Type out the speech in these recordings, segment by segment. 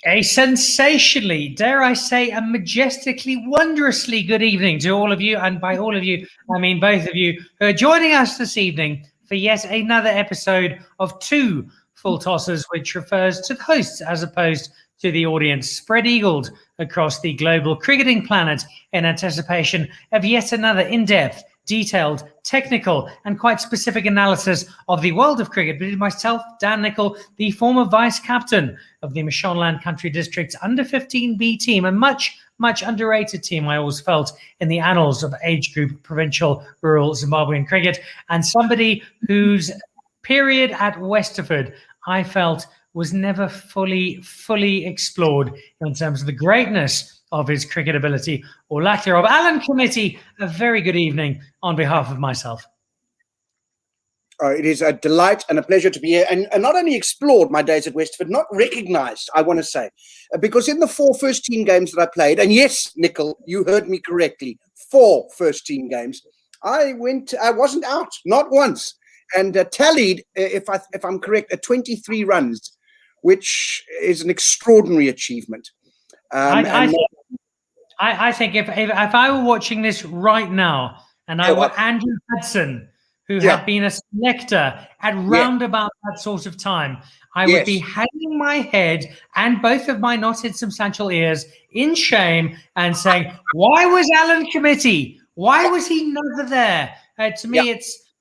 A sensationally, dare I say, a majestically, wondrously good evening to all of you. And by all of you, I mean both of you who are joining us this evening for yet another episode of Two Full Tossers, which refers to the hosts as opposed to the audience, spread-eagled across the global cricketing planet in anticipation of yet another in-depth, detailed, technical, and quite specific analysis of the world of cricket between myself, Dan Nicholl, the former vice-captain of the Mashonaland Country District's under-15B team, a much underrated team, I always felt, in the annals of age group provincial rural Zimbabwean cricket, and somebody whose period at Westerford I felt was never fully explored in terms of the greatness of his cricket ability or lack thereof. Alan Committie, a very good evening on behalf of myself. It is a delight and a pleasure to be here, and not only explored my days at Westford, not recognised, I want to say, because in the 4 first-team games that I played, and yes, Nicholl, you heard me correctly, 4 first-team games, I wasn't out, not once, and tallied, if I'm correct, 23 runs, which is an extraordinary achievement. I think if I were watching this right now, and I were Andrew Hudson, who had been a selector at round about that sort of time, I would be hanging my head and both of my not insubstantial ears in shame and saying, why was Alan Committie? Why was he never there? To me,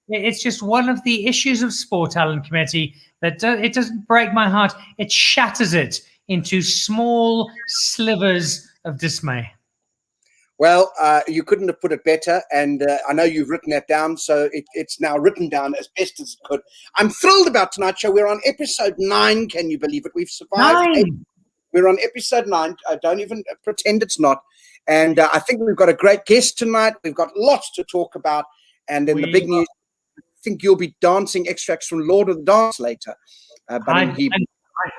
it's just one of the issues of sport, Alan Committie, that it doesn't break my heart. It shatters it into small slivers of dismay. Well, you couldn't have put it better, and I know you've written that down, so it's now written down as best as it could. I'm thrilled about tonight's show. We're on episode 9. Can you believe it? We've survived. 9. We're on episode 9. I don't even pretend it's not. And I think we've got a great guest tonight. We've got lots to talk about. And then the big news, I think you'll be dancing extracts from Lord of the Dance later.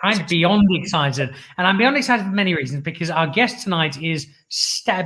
I'm beyond excited, and I'm beyond excited for many reasons, because our guest tonight is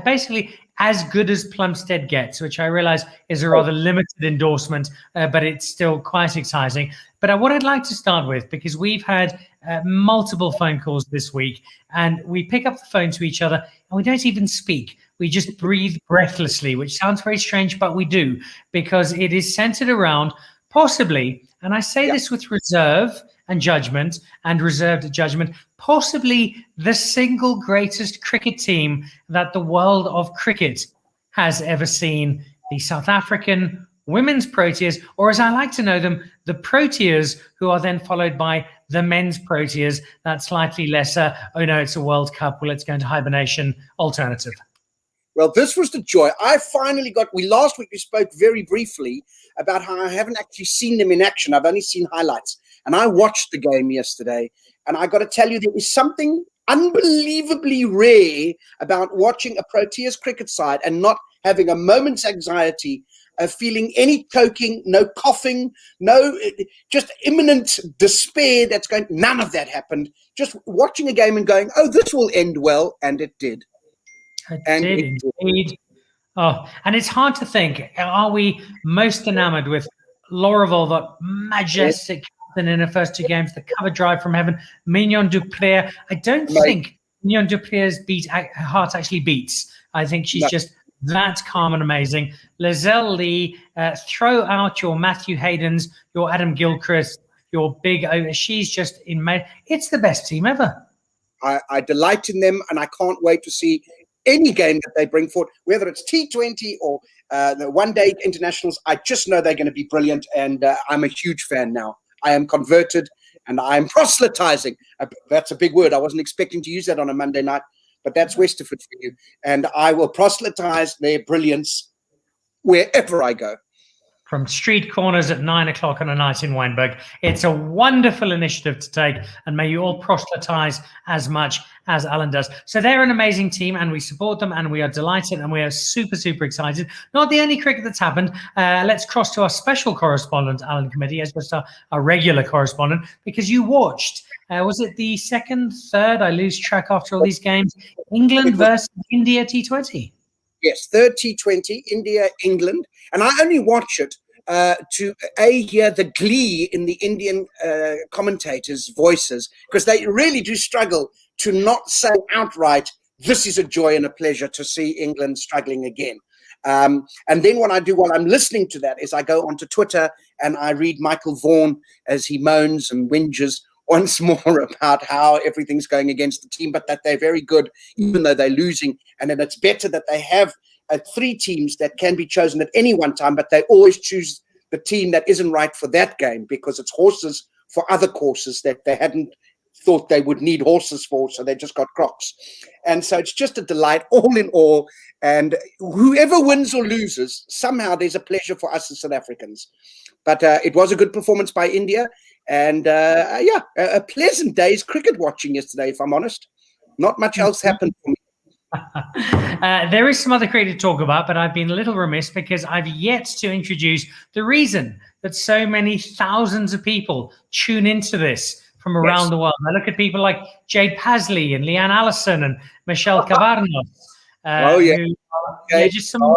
basically as good as Plumstead gets, which I realize is a rather limited endorsement, but it's still quite exciting. But what I'd like to start with, because we've had multiple phone calls this week, and we pick up the phone to each other and we don't even speak. We just breathe breathlessly, which sounds very strange, but we do, because it is centered around possibly, and I say this with reserve and judgment and reserved judgment, possibly the single greatest cricket team that the world of cricket has ever seen, the South African women's Proteas, or as I like to know them, the Proteas, who are then followed by the men's Proteas, that slightly lesser, oh no, it's a World Cup, well, let's go into hibernation alternative. Well, this was the joy. Last week we spoke very briefly about how I haven't actually seen them in action. I've only seen highlights. And I watched the game yesterday, and I got to tell you, there is something unbelievably rare about watching a Proteas cricket side and not having a moment's anxiety of feeling any choking, no coughing, no just imminent despair that's going. None of that happened. Just watching a game and going, oh, this will end well, and it did. It did indeed. Oh, and it's hard to think, are we most enamored with Lorival, that majestic captain in the first 2 games, the cover drive from heaven, Mignon du Preez? I don't think Mignon du Preez's heart actually beats. I think she's just that calm and amazing. Lizelle Lee, throw out your Matthew Haydens, your Adam Gilchrist, your big, she's just it's the best team ever. I delight in them, and I can't wait to see any game that they bring forward, whether it's T20 or the one-day internationals. I just know they're going to be brilliant, and I'm a huge fan now. I am converted, and I am proselytizing. That's a big word. I wasn't expecting to use that on a Monday night, but that's Westerford for you. And I will proselytize their brilliance wherever I go. From street corners at 9 o'clock on a night in Wynberg. It's a wonderful initiative to take, and may you all proselytize as much as Alan does. So they're an amazing team, and we support them, and we are delighted, and we are super excited. Not the only cricket that's happened. Let's cross to our special correspondent, Alan Committie, as just our regular correspondent, because you watched Was it the second, third? I lose track after all these games. England versus India T20. Yes, third T20, India, England. And I only watch it to hear the glee in the Indian commentators' voices, because they really do struggle to not say outright, this is a joy and a pleasure to see England struggling again. And then what I do while I'm listening to that is I go onto Twitter and I read Michael Vaughan as he moans and whinges once more about how everything's going against the team, but that they're very good, even though they're losing. And then it's better that they have 3 teams that can be chosen at any one time, but they always choose the team that isn't right for that game, because it's horses for other courses that they hadn't thought they would need horses for, so they just got Crocs. And so it's just a delight, all in all. And whoever wins or loses, somehow there's a pleasure for us as South Africans. But it was a good performance by India. And a pleasant day's cricket watching yesterday, if I'm honest. Not much else happened for me. There is some other cricket to talk about, but I've been a little remiss because I've yet to introduce the reason that so many thousands of people tune into this from around the world. I look at people like Jade Pasley and Leanne Allison and Michelle Cavarnos. Who are just some of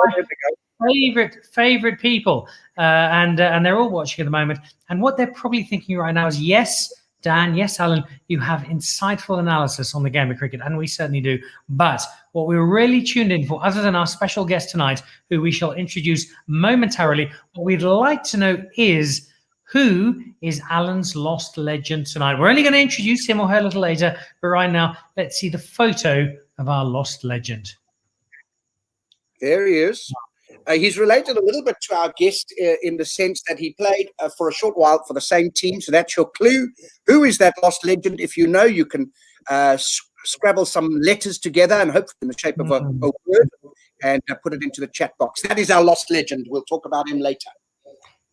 my favorite people, and they're all watching at the moment. And what they're probably thinking right now is, yes, Dan, yes, Alan, you have insightful analysis on the game of cricket, and we certainly do. But what we're really tuned in for, other than our special guest tonight, who we shall introduce momentarily, what we'd like to know is, who is Alan's lost legend tonight? We're only going to introduce him or her a little later, but right now, let's see the photo of our lost legend. There he is. He's related a little bit to our guest in the sense that he played for a short while for the same team. So that's your clue. Who is that lost legend? If you know, you can scrabble some letters together and hopefully in the shape of a word and put it into the chat box. That is our lost legend. We'll talk about him later.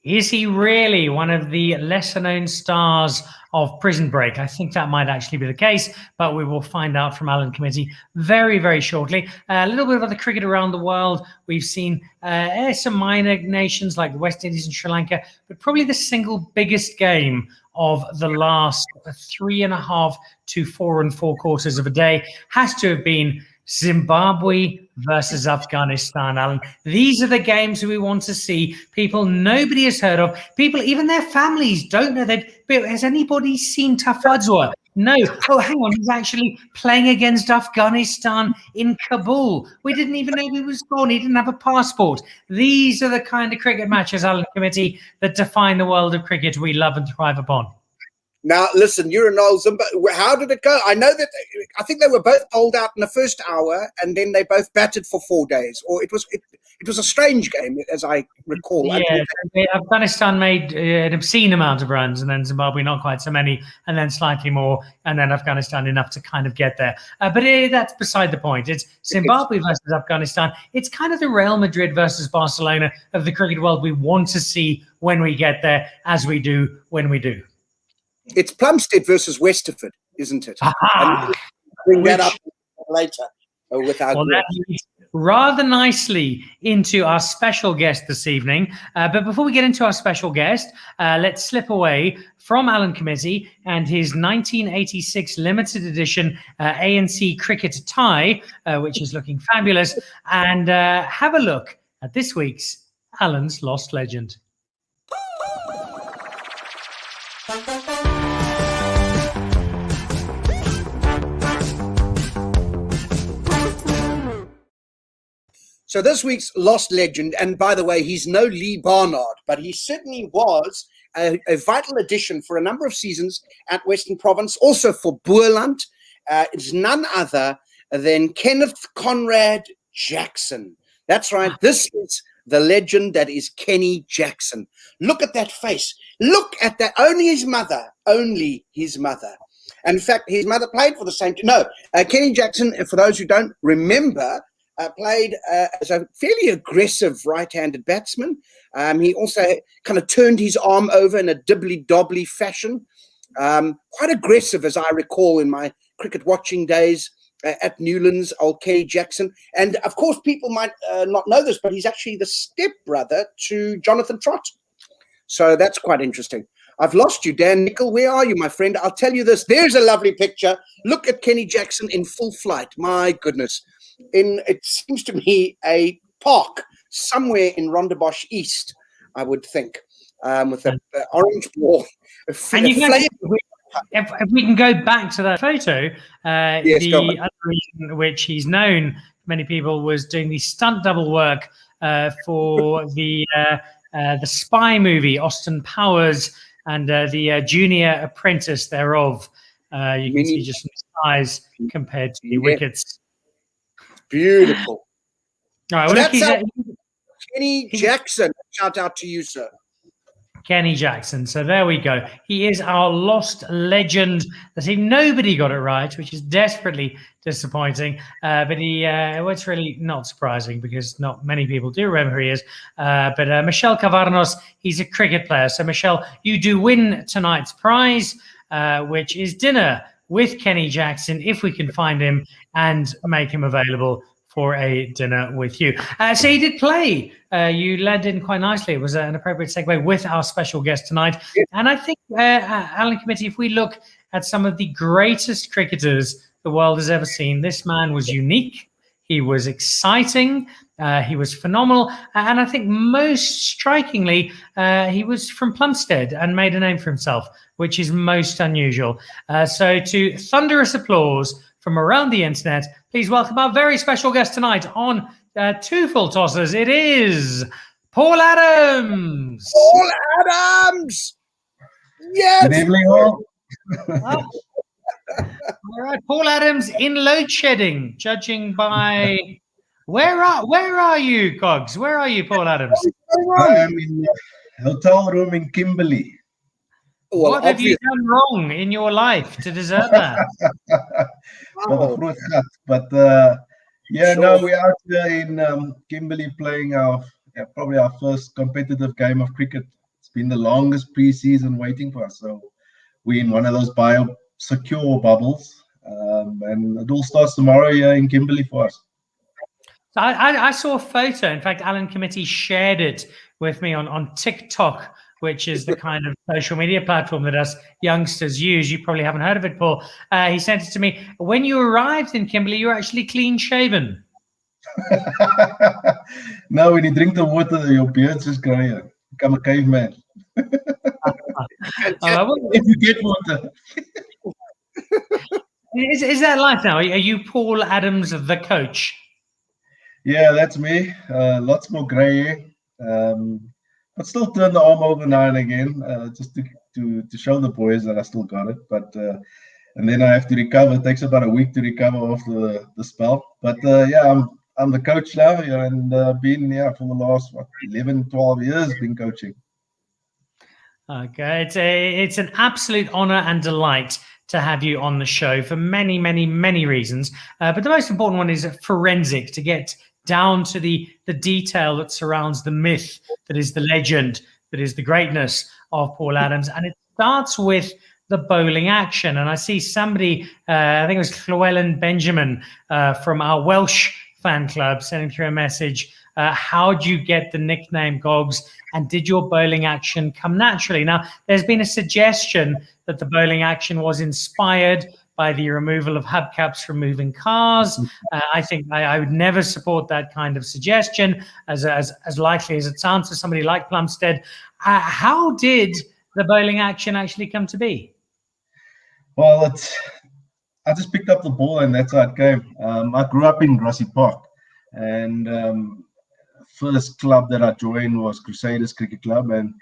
Is he really one of the lesser-known stars of Prison Break? I think that might actually be the case, but we will find out from Alan Committie very, very shortly. A little bit of other cricket around the world. We've seen some minor nations like the West Indies and Sri Lanka, but probably the single biggest game of the last 3.5 to 4 and 4 quarters of a day has to have been Zimbabwe versus Afghanistan, Alan. These are the games we want to see. People nobody has heard of. People, even their families, don't know. Has anybody seen Tafadzwa? No. Oh, hang on. He's actually playing against Afghanistan in Kabul. We didn't even know he was born. He didn't have a passport. These are the kind of cricket matches, Alan Committie, that define the world of cricket we love and thrive upon. Now, listen, you're an old Zimba. How did it go? I know that I think they were both bowled out in the first hour, and then they both batted for 4 days. Or it was a strange game, as I recall. Yeah, Afghanistan made an obscene amount of runs, and then Zimbabwe not quite so many, and then slightly more, and then Afghanistan enough to kind of get there. But that's beside the point. It's Zimbabwe versus Afghanistan. It's kind of the Real Madrid versus Barcelona of the cricket world we want to see when we get there, as we do when we do. It's Plumstead versus Westerford, isn't it? Bring that up later with our that leads rather nicely into our special guest this evening. But before we get into our special guest, let's slip away from Alan Committie and his 1986 limited edition ANC cricket tie, which is looking fabulous, and have a look at this week's Alan's Lost Legend. So this week's lost legend, and by the way, he's no Lee Barnard, but he certainly was a vital addition for a number of seasons at Western Province, also for Boerland. It's none other than Kenneth Conrad Jackson. That's right. This is the legend that is Kenny Jackson. Look at that face. Look at that. Only his mother. And in fact, his mother played for the same team. No, Kenny Jackson, for those who don't remember, played as a fairly aggressive right-handed batsman. He also kind of turned his arm over in a dibbly-dobbly fashion. Quite aggressive, as I recall, in my cricket watching days at Newlands, old Kenny Jackson. And, of course, people might not know this, but he's actually the stepbrother to Jonathan Trott. So that's quite interesting. I've lost you, Dan Nicholl. Where are you, my friend? I'll tell you this. There's a lovely picture. Look at Kenny Jackson in full flight. My goodness. It seems to me a park somewhere in Rondebosch East, I would think, with an orange ball. And you can, if we can go back to that photo, Yes, the other reason which he's known, many people, was doing the stunt double work for the spy movie, Austin Powers, and the junior apprentice thereof. You can see just some size compared to the wickets. Beautiful. All right, well, look, Kenny Jackson. Shout out to you, sir. Kenny Jackson. So there we go. He is our lost legend. Nobody got it right, which is desperately disappointing. But it's really not surprising because not many people do remember who he is. But Michel Cavarnos, he's a cricket player. So Michel, you do win tonight's prize, which is dinner with Kenny Jackson, if we can find him and make him available for a dinner with you. So he did play. You led in quite nicely. It was an appropriate segue with our special guest tonight. And I think, Alan Committie, if we look at some of the greatest cricketers the world has ever seen, this man was unique. He was exciting. He was phenomenal. And I think most strikingly, he was from Plumstead and made a name for himself, which is most unusual. So to thunderous applause from around the internet, please welcome our very special guest tonight on Two Full Tossers. It is Paul Adams. Paul Adams! Yes! Good evening, all. All right, Paul Adams in load shedding, judging by... Where are you, Cogs? Where are you, Paul Adams? I'm in a hotel room in Kimberley. Well, what have you done wrong in your life to deserve that? But yeah, sure. No, we're out here in Kimberley playing probably our first competitive game of cricket. It's been the longest pre-season waiting for us. So we're in one of those biosecure bubbles, and it all starts tomorrow here in Kimberley for us. I saw a photo. In fact, Alan Committie shared it with me on TikTok, which is the kind of social media platform that us youngsters use. You probably haven't heard of it, Paul. He sent it to me. When you arrived in Kimberley, you were actually clean shaven. No, when you drink the water, your beard's just growing. Become a caveman. If you get water. Is that life now? Are you Paul Adams, the coach? Yeah, that's me. Lots more grey hair. But still turn the arm over now and again, just to show the boys that I still got it. But and then I have to recover. It takes about a week to recover after the spell. But yeah, I'm the coach now, and been for the last 11, 12 years been coaching. Okay, it's an absolute honor and delight to have you on the show for many, many, many reasons. But the most important one is forensic, to get down to the detail that surrounds the myth, that is the legend, that is the greatness of Paul Adams. And it starts with the bowling action. And I see somebody, I think it was Llewellyn Benjamin from our Welsh fan club, sending through a message. How do you get the nickname Gogs? And did your bowling action come naturally? Now, there's been a suggestion that the bowling action was inspired by the removal of hubcaps from moving cars. I think I would never support that kind of suggestion, as likely as it sounds to somebody like Plumstead. How did the bowling action actually come to be? Well, I just picked up the ball and that's how it came. I grew up in Grassy Park, and first club that I joined was Crusaders Cricket Club, and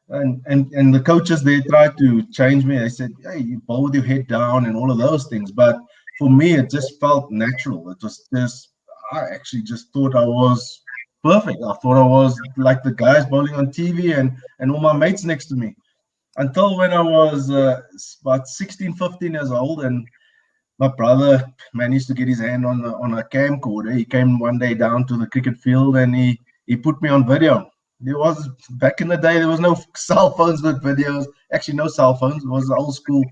the coaches, they tried to change me. They said, hey, you bowl with your head down and all of those things. But for me, it just felt natural. It was just, I actually just thought I was perfect. I thought I was like the guys bowling on TV and all my mates next to me. Until when I was about 16, 15 years old, and my brother managed to get his hand on a camcorder. He came one day down to the cricket field and he put me on video. There was, back in the day, there was no cell phones with videos. Actually, no cell phones. It was the old school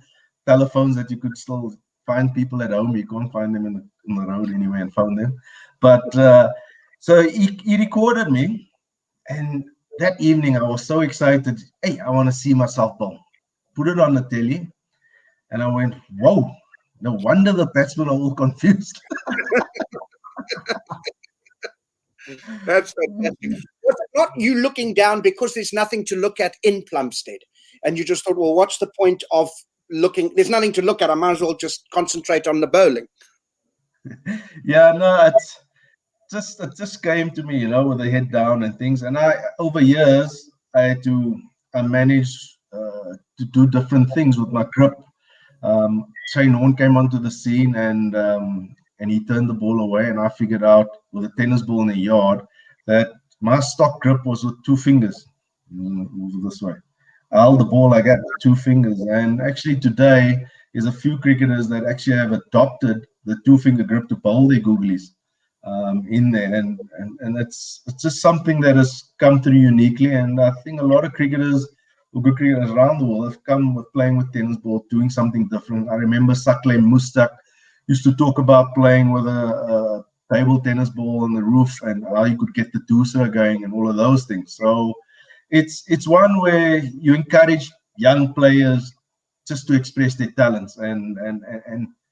telephones that you could still find people at home. You can't find them in the road anyway and phone them. But so he recorded me, and that evening I was so excited. Hey, I want to see myself bowl. put it on the telly, and I went, whoa, no wonder the batsmen are all confused. That's fantastic. Was it not you looking down because there's nothing to look at in Plumstead, and you just thought, well, what's the point of looking? There's nothing to look at. I might as well just concentrate on the bowling. Yeah, no, it just came to me, with the head down and things. And over years, I had to manage to do different things with my grip. Shane Warne came onto the scene, and he turned the ball away, and I figured out with a tennis ball in the yard that my stock grip was with 2 fingers. Move this way. I held the ball like that with 2 fingers, and actually today there's a few cricketers that actually have adopted the 2-finger grip to bowl their googlies in there, and it's just something that has come through uniquely. And I think a lot of cricketers or good cricketers around the world have come with playing with tennis ball, doing something different. I remember Saklem Mustak used to talk about playing with a table tennis ball on the roof and how you could get the deucer going and all of those things. So it's one where you encourage young players just to express their talents and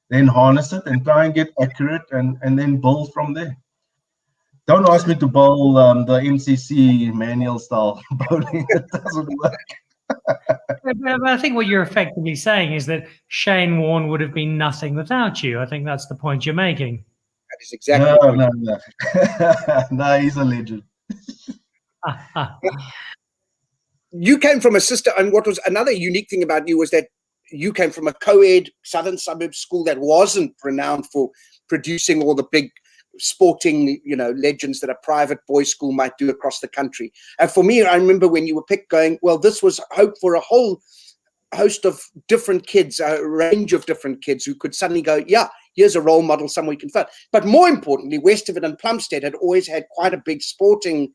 then harness it and try and get accurate and then bowl from there. Don't ask me to bowl the MCC manual style bowling. It doesn't work. But I think what you're effectively saying is that Shane Warne would have been nothing without you. I think that's the point you're making. That is exactly No. No, he's a legend. You came from a sister, and what was another unique thing about you was that you came from a co-ed southern suburbs school that wasn't renowned for producing all the big sporting, legends that a private boys' school might do across the country. And for me, I remember when you were picked going, well, this was hope for a whole host of different kids, a range of different kids who could suddenly go, yeah, here's a role model, somewhere we can follow. But more importantly, Westover and Plumstead had always had quite a big sporting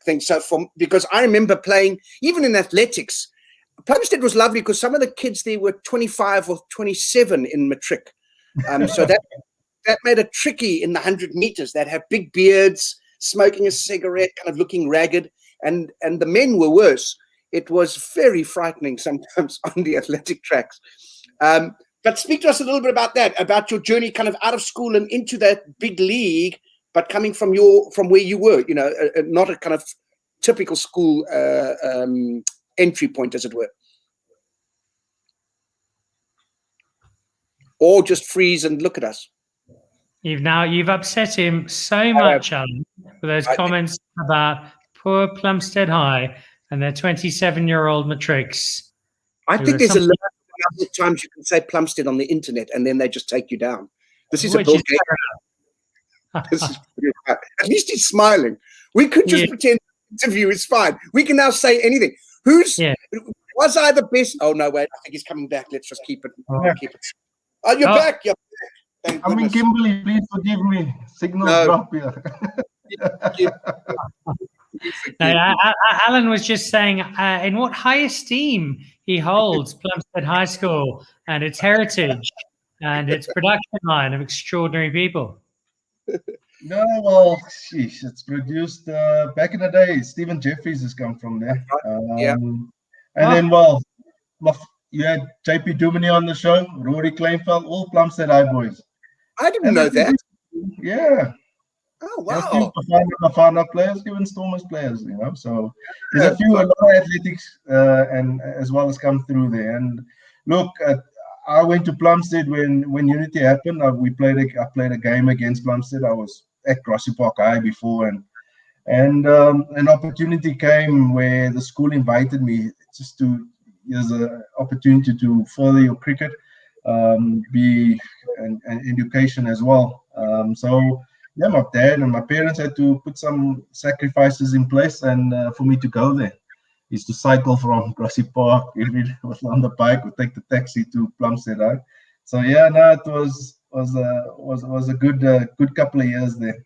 thing. So because I remember playing, even in athletics, Plumstead was lovely because some of the kids there were 25 or 27 in matric. So that made it tricky in the 100 meters. They'd have big beards, smoking a cigarette, kind of looking ragged, and the men were worse. It was very frightening sometimes on the athletic tracks. But speak to us a little bit about that, about your journey kind of out of school and into that big league, but coming from where you were, not a kind of typical school entry point, as it were. Or just freeze and look at us. You've upset him so much, Alan, with those comments about poor Plumstead High and their 27-year-old matrics. I think there's a lot of times you can say Plumstead on the internet and then they just take you down. This is a Bill Gates. This is pretty bad. At least he's smiling. We could just pretend the interview is fine. We can now say anything. Was I the best? Oh no, wait, I think he's coming back. Let's just keep it. Oh, you're back. You're back. I mean, Kimberly, please forgive me. Signal drop here. Alan was just saying in what high esteem he holds Plumstead High School and its heritage and its production line of extraordinary people. No, well, sheesh, it's produced back in the day. Stephen Jeffries has come from there. And then, you had JP Duminy on the show, Rory Kleinfeld, all Plumstead High boys. I didn't know that. Yeah. Oh, wow. Bafana players, even Stormers players, So there's a lot of athletics and as well as come through there. And look, I went to Plumstead when Unity happened. I played a game against Plumstead. I was at Grassy Park High before, and an opportunity came where the school invited me just to. There's an opportunity to further your cricket, be an education as well. So my dad and my parents had to put some sacrifices in place, and for me to go there, is to cycle from Grassy Park. If it was on the bike, we take the taxi to Plumstead. Right? So it was a good couple of years there.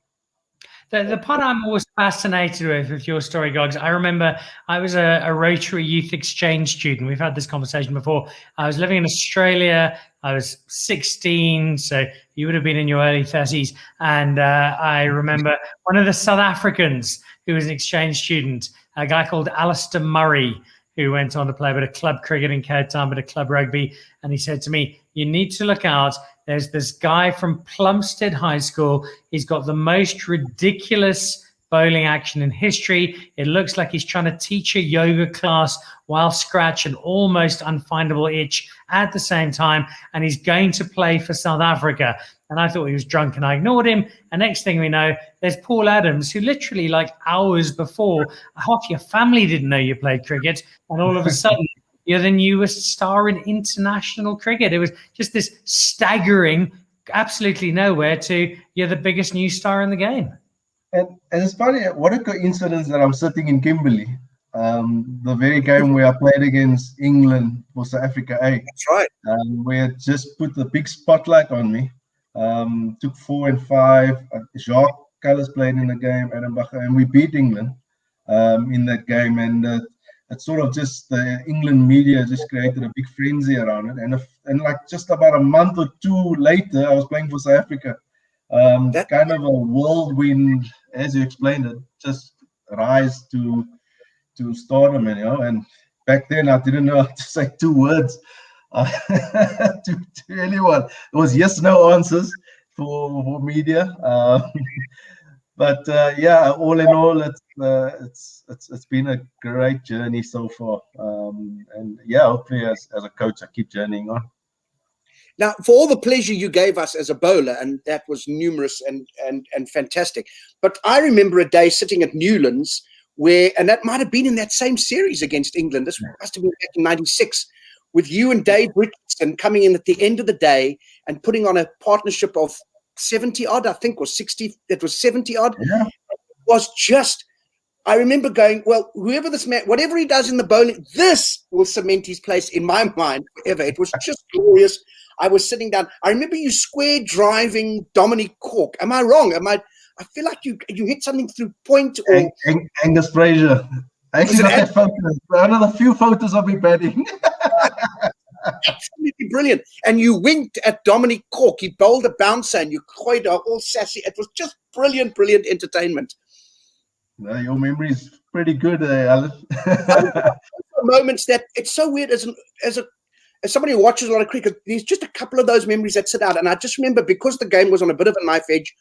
The part I'm always fascinated with your story, Gogs, I remember I was a Rotary Youth Exchange student. We've had this conversation before. I was living in Australia. I was 16, so you would have been in your early 30s. And I remember one of the South Africans who was an exchange student, a guy called Alistair Murray, who went on to play a bit of club cricket in Cape Town, a bit of club rugby. And he said to me, you need to look out. There's this guy from Plumstead High School. He's got the most ridiculous bowling action in history. It looks like he's trying to teach a yoga class while scratch an almost unfindable itch at the same time. And he's going to play for South Africa. And I thought he was drunk and I ignored him. And next thing we know, there's Paul Adams, who literally like hours before, half your family didn't know you played cricket. And all of a sudden, you're the newest star in international cricket. It was just this staggering, absolutely nowhere to you're the biggest new star in the game. And it's funny, what a coincidence that I'm sitting in Kimberley, the very game where I played against England for South Africa A. That's right. Where it just put the big spotlight on me. Took 4 and 5. Jacques Callis played in the game, and we beat England in that game. And it's sort of just the England media just created a big frenzy around it. And like just about a month or two later, I was playing for South Africa. Kind of a whirlwind, as you explained it, just rise to stardom, and back then I didn't know how to say 2 words to anyone. It was yes, no answers for media. But yeah, all in all, it's been a great journey so far. And yeah, hopefully as a coach, I keep journeying on. Now, for all the pleasure you gave us as a bowler, and that was numerous and fantastic, but I remember a day sitting at Newlands where, and that might have been in that same series against England, this must have been back in '96, with you and Dave Richardson coming in at the end of the day and putting on a partnership of 70 odd, I think, or 60, it was 70 odd. Yeah. It was just, I remember going, well, whoever this man, whatever he does in the bowling, this will cement his place in my mind forever. It was just glorious. I was sitting down. I remember you square driving Dominic Cork. Am I wrong? I feel like you hit something through point or Angus Fraser. I actually got that photo. Another few photos of me batting. Absolutely brilliant. And you winked at Dominic Cork. He bowled a bouncer and you coyed all sassy. It was just brilliant, brilliant entertainment. No, your memory is pretty good, Alan. Moments that it's so weird as somebody who watches a lot of cricket, there's just a couple of those memories that sit out. And I just remember, because the game was on a bit of a knife edge,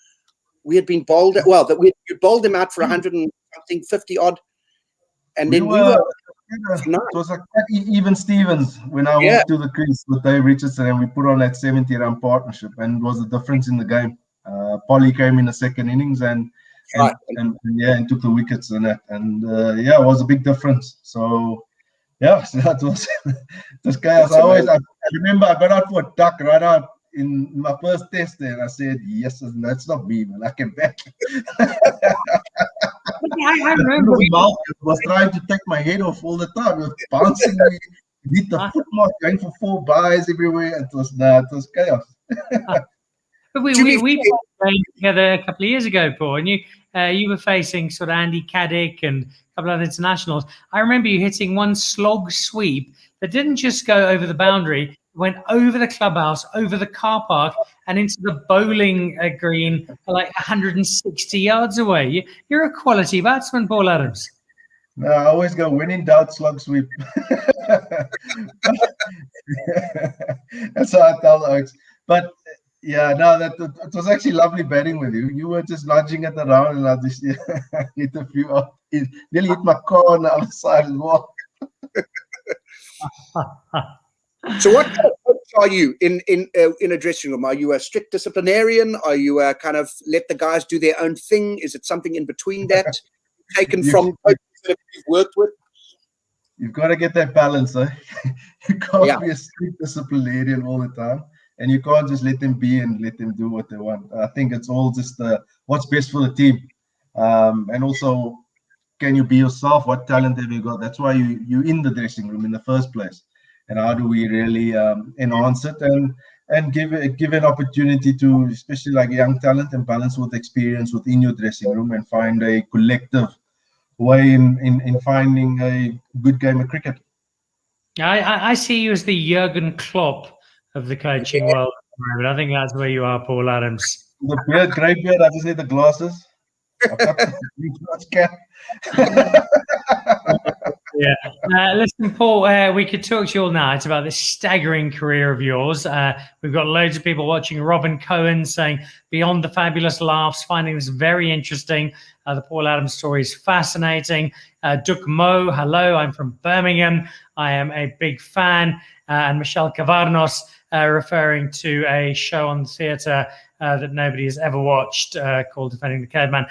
we had been bowled, you bowled them out for 150 odd. And then we were it was like even Stevens when I walked to the crease with Dave Richardson and we put on that 70-run partnership, and it was the difference in the game. Polly came in the second innings and took the wickets and that, and it was a big difference. So yeah, so that was chaos. I remember I got out for a duck right out in my first test there, and I said, yes, that's not me, man. I can bat. I remember we was trying to take my head off all the time. It was bouncing me, hit the foot mark, going for 4 byes everywhere. It was chaos. But we played together a couple of years ago, Paul, and you were facing sort of Andy Caddick and a couple of internationals. I remember you hitting one slog sweep that didn't just go over the boundary, it went over the clubhouse, over the car park, and into the bowling green like 160 yards away. You're a quality batsman, Paul Adams. No, I always go, when in doubt, slug sweep. That's how I tell the Oaks. But yeah, no, it was actually lovely batting with you. You were just nudging it around, and I just hit a few up. Nearly hit my car on the other side as well. So what kind of coach are you in a dressing room? Are you a strict disciplinarian? Are you kind of let the guys do their own thing? Is it something in between that, taken from coaches that you've worked with? You've got to get that balance, eh? You can't be a strict disciplinarian all the time, and you can't just let them be and let them do what they want. I think it's all just what's best for the team, and also, can you be yourself? What talent have you got? That's why you in the dressing room in the first place. And how do we really enhance it and give an opportunity to, especially like young talent, and balance with experience within your dressing room and find a collective way in finding a good game of cricket. I see you as the Jurgen Klopp of the coaching world. I think that's where you are, Paul Adams. The beard, grey beard, I just need the glasses. I've got the cap. Yeah. Listen, Paul, we could talk to you all night about this staggering career of yours. We've got loads of people watching. Robin Cohen saying, beyond the fabulous laughs, finding this very interesting. The Paul Adams story is fascinating. Duke Mo, hello, I'm from Birmingham. I am a big fan. And Michelle Cavarnos, referring to a show on the theatre that nobody has ever watched called Defending the Caveman.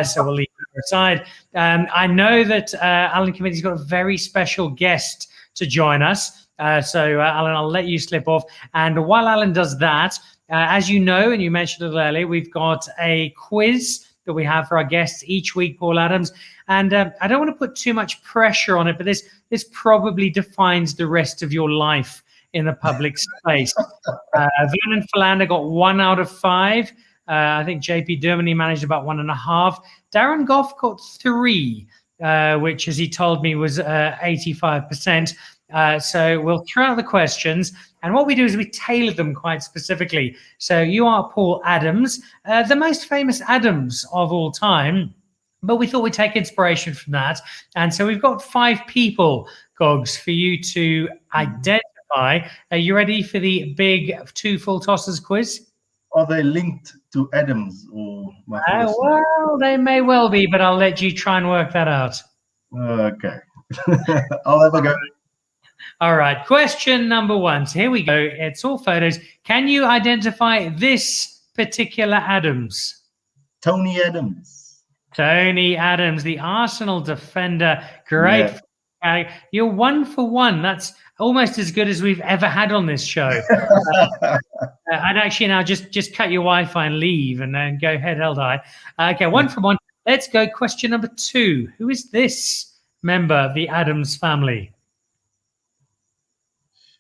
So we'll leave it aside. I know that Alan Committie's got a very special guest to join us. So Alan, I'll let you slip off. And while Alan does that, as you know, and you mentioned it earlier, we've got a quiz that we have for our guests each week, Paul Adams. And I don't want to put too much pressure on it, but this probably defines the rest of your life in the public space. Vernon Philander got 1 out of 5. I think JP Dermody managed about 1.5. Darren Goff got 3, which, as he told me, was 85%. So we'll throw out the questions, and what we do is we tailor them quite specifically. So you are Paul Adams, the most famous Adams of all time, but we thought we'd take inspiration from that. And so we've got 5 people, Gogs, for you to identify. Are you ready for the big 2 full tossers quiz? Are they linked to Adams or my first name? Well, they may well be, but I'll let you try and work that out. Okay. I'll have a go. All right, question number 1. So here we go. It's all photos. Can you identify this particular Adams? Tony Adams. Tony Adams, the Arsenal defender. Great. Yeah. You're 1 for 1. That's almost as good as we've ever had on this show. I'd actually now just cut your Wi-Fi and leave and then go head held high. Okay, 1 for 1. Let's go. Question number 2. Who is this member of the Adams family?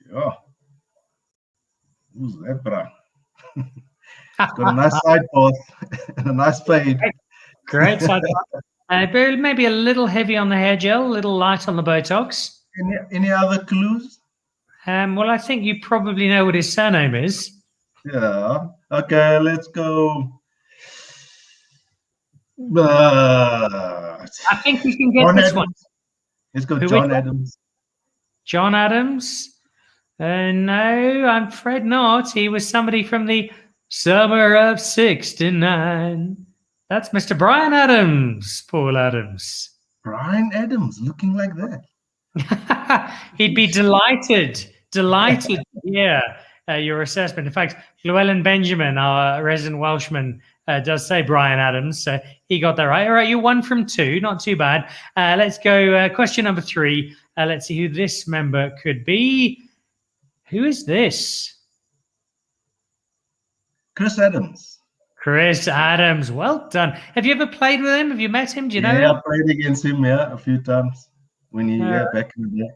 Sure. Who's that, bro? Got a nice side path and a nice fade. Great side path. Maybe a little heavy on the hair gel, a little light on the Botox. Any other clues? Well, I think you probably know what his surname is. Yeah. Okay, let's go. I think you can get John this Adams. one. Let's go, John Adams. John Adams? No, I'm afraid not. He was somebody from the summer of '69. That's Mr. Brian Adams, Paul Adams. Brian Adams, looking like that. He'd be delighted. Yeah, your assessment. In fact, Llewellyn Benjamin, our resident Welshman, does say Brian Adams, so he got that right. All right, you're 1 from 2, not too bad. Let's go question number 3. Let's see who this member could be. Who is this? Chris Adams. Chris Adams, well done. Have you ever played with him? Have you met him? Do you know him? Yeah, I played against him, a few times when he back in the day.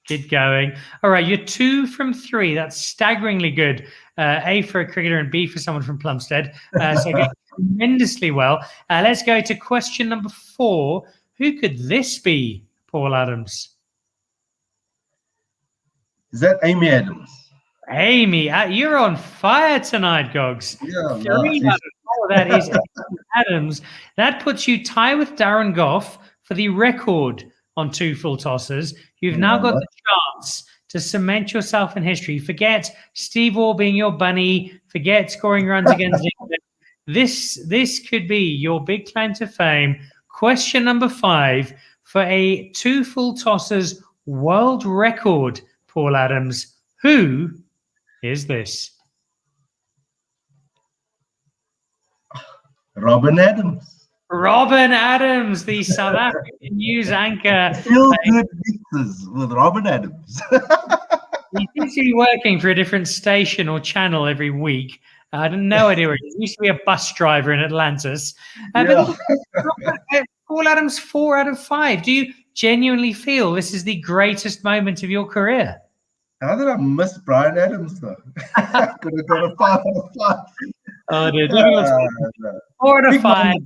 Keep going. All right, you're 2 from 3. That's staggeringly good. A for a cricketer and B for someone from Plumstead. So you did tremendously well. Let's go to question number 4. Who could this be, Paul Adams? Is that Amy Adams? Amy, you're on fire tonight, Gogs. Yeah, 3 out of 4. That is Adams. That puts you tie with Darren Goff for the record on 2 full tossers. You've now got the chance to cement yourself in history. Forget Steve Waugh being your bunny. Forget scoring runs against England. This could be your big claim to fame. Question number 5 for a 2 full tossers world record, Paul Adams. Who is this? Robin Adams. Robin Adams, the South African news anchor. Feel good mixes with Robin Adams. He seems to be working for a different station or channel every week. I had no idea where he is. He used to be a bus driver in Atlantis. But Paul Adams, 4 out of 5. Do you genuinely feel this is the greatest moment of your career? How did I miss Brian Adams, though? Could have got a 5 out of 5. Oh, dude. 4 out of 5.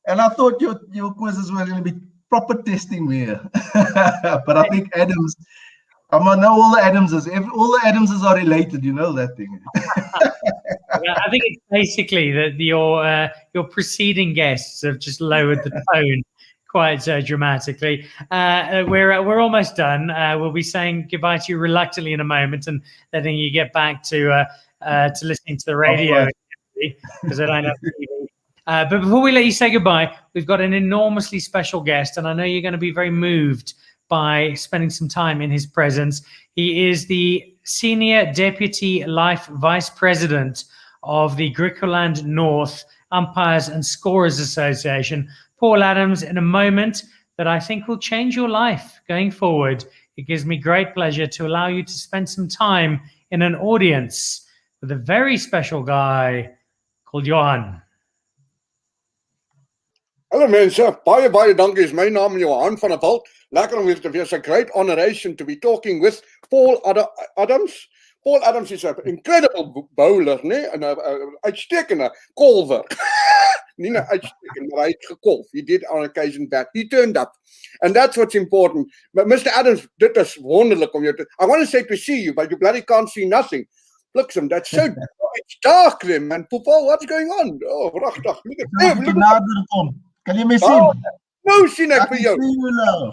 And I thought your quizzes were going to be proper testing me here. But I think Adams, I know all the Adamses. All the Adamses are related, you know that thing. Yeah, I think it's basically that your preceding guests have just lowered the tone quite dramatically. We're almost done. We'll be saying goodbye to you reluctantly in a moment and letting you get back to listening to the radio because I don't have TV. But before we let you say goodbye, we've got an enormously special guest, and I know you're going to be very moved by spending some time in his presence. He is the Senior Deputy Life Vice President of the Griqualand North Umpires and Scorers Association. Paul Adams, in a moment that I think will change your life going forward. It gives me great pleasure to allow you to spend some time in an audience with a very special guy called Johan. Hallo mense, baie dankie. Is my naam Johan van der Walt. Lekker om weer te wees. A great honoration to be talking with Paul Adams. Paul Adams is an incredible bowler, né? En 'n uitstekende kolwer. Nie 'n uitstekende, maar hy het gekolf. He did on occasion bat. He turned up. And that's what's important. But Mr. Adams, dit is wonderlik om jou te... I want to say to see you, but you bloody can't see nothing. Bliksem, that's so... It's dark there, man. Paul, what's going on? Oh, pragtig. Look at him. Kan jy my sien? No, sien ek vir jou. Nou.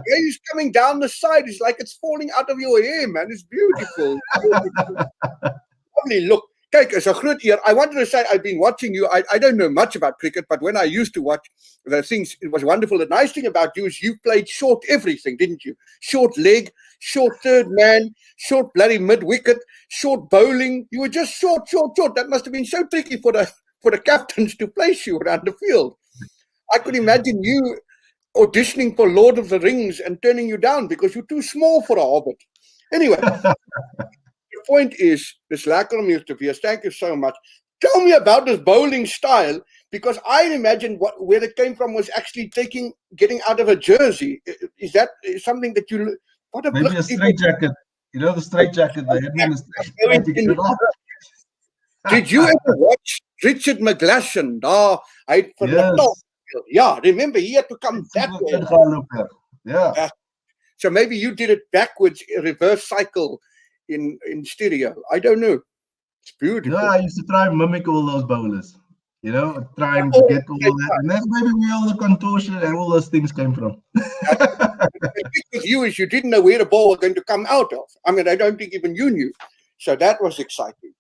He's coming down the side. It's like it's falling out of your hair, man. It's beautiful. Lovely. Look, kyk, is 'n groot eer. I wanted to say I've been watching you. I don't know much about cricket, but when I used to watch the things, it was wonderful. The nice thing about you is you played short everything, didn't you? Short leg, short third man, short bloody mid-wicket, short bowling. You were just short. That must have been so tricky for the captains to place you around the field. I could imagine you auditioning for Lord of the Rings and turning you down because you're too small for a hobbit. Anyway, the point is, this lekker om hier te wees. Thank you so much. Tell me about this bowling style, because I imagine where it came from was actually getting out of a jersey. Is that something that you... What a Maybe a straight jacket. You know the straight jacket they had in the straight. Did you ever watch Richard McGlashan? Yeah, remember he had to come that way. Yeah. So maybe you did it backwards, reverse cycle in stereo. I don't know. It's beautiful. Yeah, I used to try and mimic all those bowlers. You know, try and get all that. And that's maybe where all the contortion and all those things came from. The thing with you is you didn't know where the ball was going to come out of. I mean, I don't think even you knew. So that was exciting.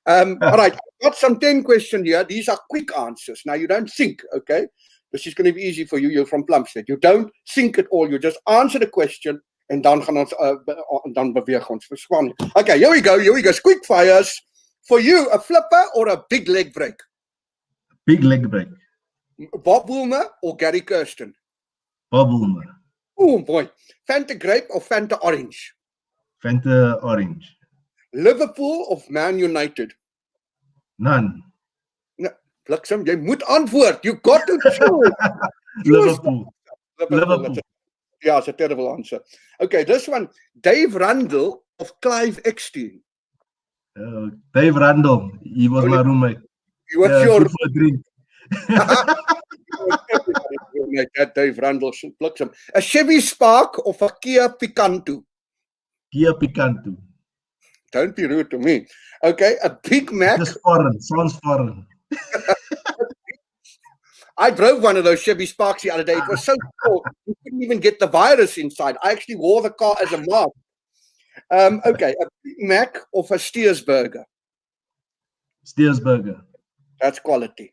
All right, I've got some 10 questions here. These are quick answers. Now, you don't think, okay? This is going to be easy for you. You're from Plumstead. You don't think at all. You just answer the question and dan gaan ons dan beweeg ons verspan. Okay, here we go. Quick fires. For you, a flipper or a big leg break? Big leg break. Bob Woolmer or Gary Kirsten? Bob Woolmer. Oh boy. Fanta grape or Fanta orange? Fanta orange. Liverpool of Man United? None. No, Bliksem, jy moet antwoord. You got to choose. Liverpool. Yeah, it's a terrible answer. Okay, this one. Dave Rundle of Clive Eckstein? Dave Rundle. He was my roommate. He was your drink. That Dave Rundle, Bliksem. A Chevy Spark of a Kia Picanto? Kia Picanto. Don't be rude to me. Okay, a Big Mac. Just foreign. Sounds foreign. I drove one of those Chevy Sparks the other day. It was so cool. You couldn't even get the virus inside. I actually wore the car as a mask. Okay, a Big Mac of a Steersburger? Steersburger. That's quality.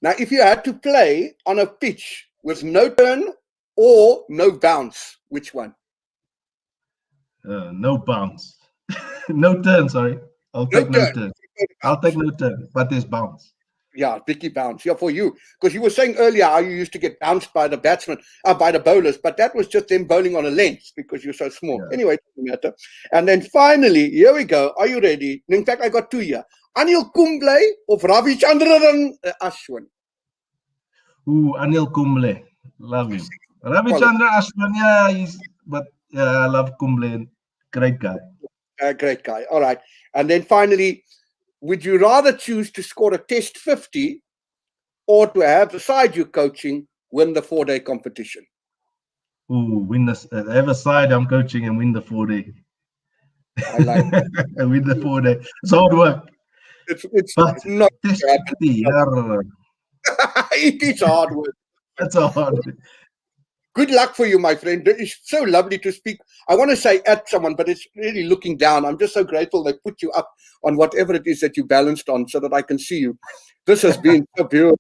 Now, if you had to play on a pitch with no turn or no bounce, which one? No bounce. No turn, sorry. I'll take no turn. I'll take no turn, but there's bounce. Yeah, Vicky bounce. Yeah, for you. Because you were saying earlier how you used to get bounced by the batsmen, by the bowlers, but that was just them bowling on a length because you're so small. Yeah. Anyway, it doesn't matter. And then finally, here we go. Are you ready? In fact, I got two here. Anil Kumble of Ravichandran Ashwin? Ooh, Anil Kumble. Love him. Ravichandran Ashwin, yeah, I love Kumble. Great guy. Great guy. All right. And then finally, would you rather choose to score a test 50 or to have the side you're coaching win the 4-day competition? Ooh, have a side I'm coaching and win the 4-day. I like it. And win the 4-day. It's hard work. It's not test 50. It is hard work. That's all. Good luck for you, my friend. It's so lovely to speak. I want to say at someone, but it's really looking down. I'm just so grateful they put you up on whatever it is that you balanced on so that I can see you. This has been so beautiful.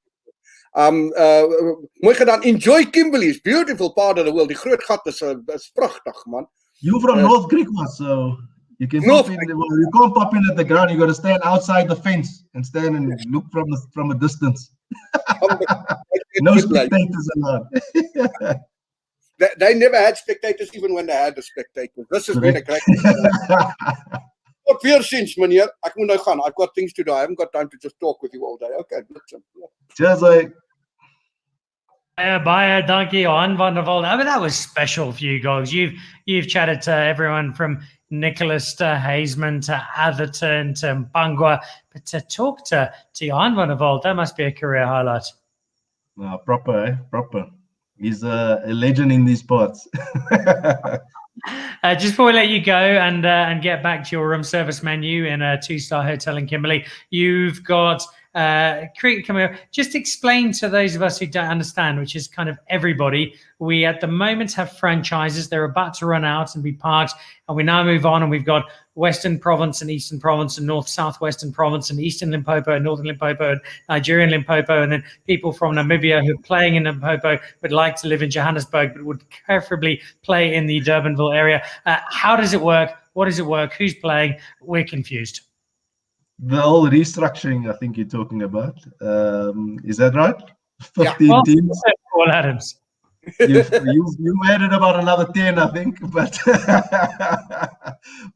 Mooi gedaan. Enjoy Kimberley. It's a beautiful part of the world. Die groot gat is prachtig, man. You from North Griquas, so you can pop in. Well, you can't pop in at the ground. You got to stand outside the fence and stand and look from a distance. No spectators allowed. They never had spectators, even when they had the spectators. This has been a great. Tot weerziens, meneer. Ek moet nou gaan. I've got things to do. I haven't got time to just talk with you all day. Okay. Cheers, like. Bye, donkey on wonderful. I mean, that was special for you guys. You've chatted to everyone from Nicholas to Hazeman to Atherton to Mbangwa, but to talk to Johan van der Walt, that must be a career highlight. Proper, proper. He's a legend in these parts. Just before we let you go and get back to your room service menu in a 2-star hotel in Kimberley, you've got cricket coming up. Just explain to those of us who don't understand, which is kind of everybody. We at the moment have franchises. They're about to run out and be parked, and we now move on, and we've got Western Province and Eastern Province and North Southwestern Province and Eastern Limpopo and Northern Limpopo and Nigerian Limpopo, and then people from Namibia who are playing in Limpopo but like to live in Johannesburg but would preferably play in the Durbanville area. How does it work? What does it work? Who's playing? We're confused. The whole restructuring, I think you're talking about. Is that right? 15 well, teams. Paul Adams. You've added about another 10, I think, but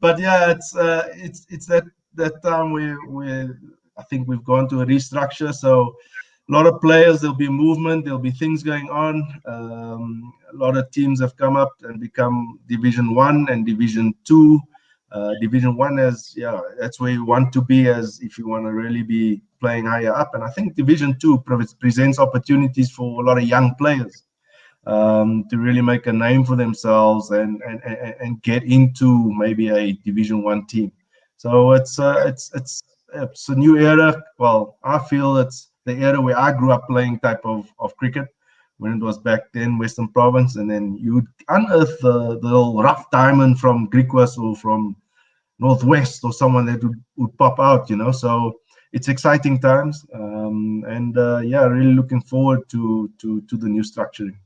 but yeah, it's that time where I think we've gone to a restructure. So a lot of players, there'll be movement, there'll be things going on. A lot of teams have come up and become Division 1 and Division 2. Division 1 that's where you want to be, as if you want to really be playing higher up. And I think Division 2 presents opportunities for a lot of young players to really make a name for themselves and get into maybe a Division 1 team. So it's a new era. Well, I feel it's the era where I grew up playing type of cricket, when it was back then Western Province, and then you'd unearth the little rough diamond from Griquas or from Northwest or someone that would pop out, so it's exciting times, really looking forward to the new structuring.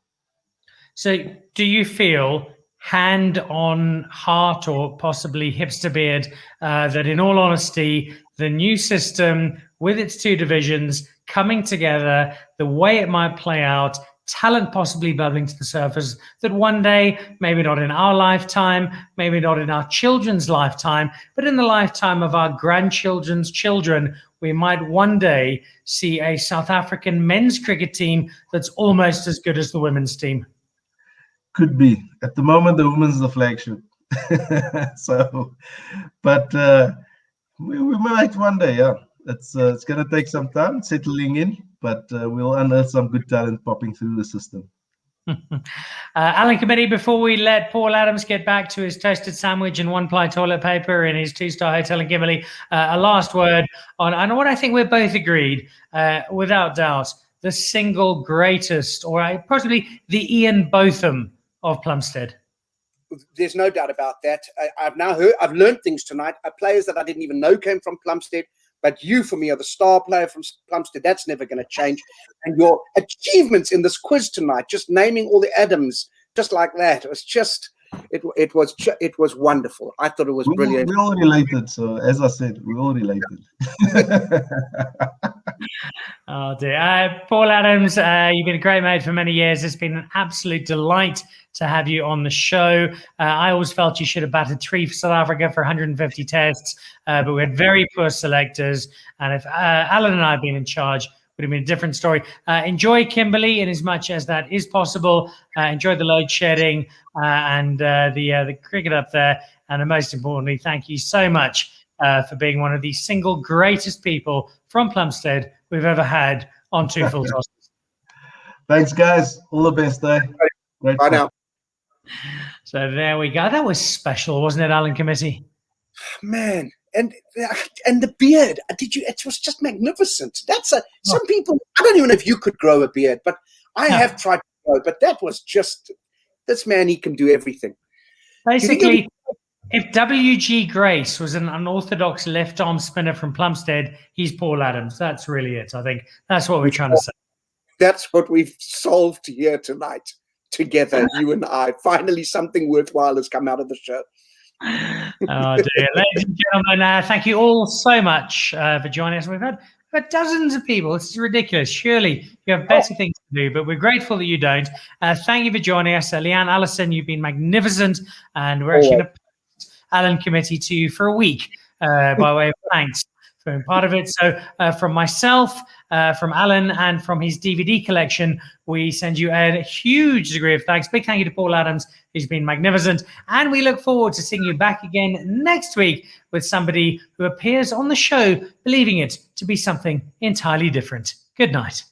So do you feel, hand on heart or possibly hipster beard, that in all honesty, the new system with its 2 divisions coming together, the way it might play out, talent possibly bubbling to the surface, that one day, maybe not in our lifetime, maybe not in our children's lifetime, but in the lifetime of our grandchildren's children, we might one day see a South African men's cricket team that's almost as good as the women's team? Could be. At the moment, the women's the flagship. But we might one day, yeah. It's going to take some time settling in, but we'll unearth some good talent popping through the system. Alan Committie, before we let Paul Adams get back to his toasted sandwich and 1-ply toilet paper in his 2-star hotel in Kimberley, a last word on what I think we're both agreed, without doubt, the single greatest, or possibly the Ian Botham of Plumstead. There's no doubt about that. I've learned things tonight. Players that I didn't even know came from Plumstead. But you, for me, are the star player from Plumstead. That's never going to change. And your achievements in this quiz tonight, just naming all the Adams, just like that, it was just, it was wonderful. I thought it was brilliant. We're all related. So as I said, we're all related. Oh dear. Paul Adams, you've been a great mate for many years. It's been an absolute delight to have you on the show. I always felt you should have batted 3 for South Africa for 150 tests, but we had very poor selectors. And if Alan and I had been in charge, it would have been a different story. Enjoy Kimberley in as much as that is possible. Enjoy the load shedding and the cricket up there. And most importantly, thank you so much for being one of the single greatest people from Plumstead we've ever had on 2 Full Tosses. Thanks, guys. All the best, eh? Great. Bye now. So there we go. That was special, wasn't it, Alan Committie? Man, and the beard. It was just magnificent. Some people, I don't even know if you could grow a beard, but I have tried to go, but that was just, this man, he can do everything. Basically, if W.G. Grace was an unorthodox left-arm spinner from Plumstead, he's Paul Adams. That's really it. I think that's what we're trying to say. That's what we've solved here tonight together, you and I. Finally, something worthwhile has come out of the show. Oh dear. Ladies and gentlemen, thank you all so much for joining us. We've had dozens of people. This is ridiculous. Surely you have better things to do, but we're grateful that you don't. Thank you for joining us. Leanne, Allison, you've been magnificent, and we're actually going to post Alan Committie to you for a week by way of thanks for being part of it. So from myself, from Alan, and from his DVD collection, we send you a huge degree of thanks. Big thank you to Paul Adams, who's been magnificent. And we look forward to seeing you back again next week with somebody who appears on the show believing it to be something entirely different. Good night.